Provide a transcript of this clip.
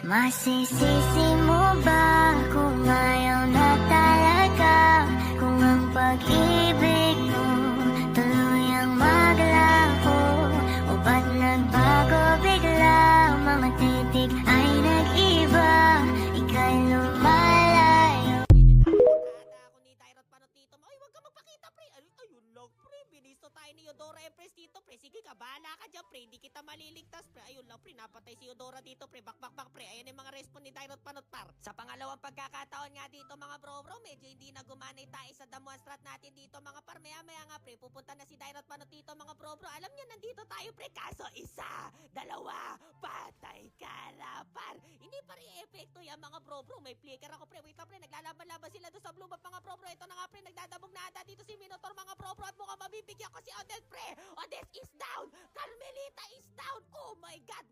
Masisisi mo ba kung ayaw na talaga? Kung ang pag-ibig mo tuluyang maglaho, o ba't nagbago bigla? Mga titik ay nag-iba, ika'y lumalayo. Ako ni Tyrant Panot dito. Ay, wag ka magpakita, pre. Ayun lang, pre. Binisto tayo ni Eudora Empress dito, pre. Sige ka, bahala ka dyan, pre. Hindi kita maliligtas, pre. Ayun lang, pre. Napatay si Eudora dito, pre. Bak, pre. Ayan yung mga respawn ni Tyrant Panot, par. Sa pangalawang pagkakataon nga dito, mga bro, medyo hindi na gumanay tayo sa demonstrat natin dito, mga par. Maya nga, pre. Pupunta na si Tyrant Panot dito, mga bro. Alam nyo, nandito tayo, pre. Kaso isa, dalawa, patay ka na, par. Hindi pa rin epekto yan, mga bro. May flicker ako, pre. Wait lang, pre. Naglalaban-laban sila doon sa blue map, mga bro. Ito na nga, pre. Nagdadabog na ata dito si Minotaur, mga bro. At mukhang mabibigyan ko si Odette, pre. Odette is down. Carmelita is down. Oh my God.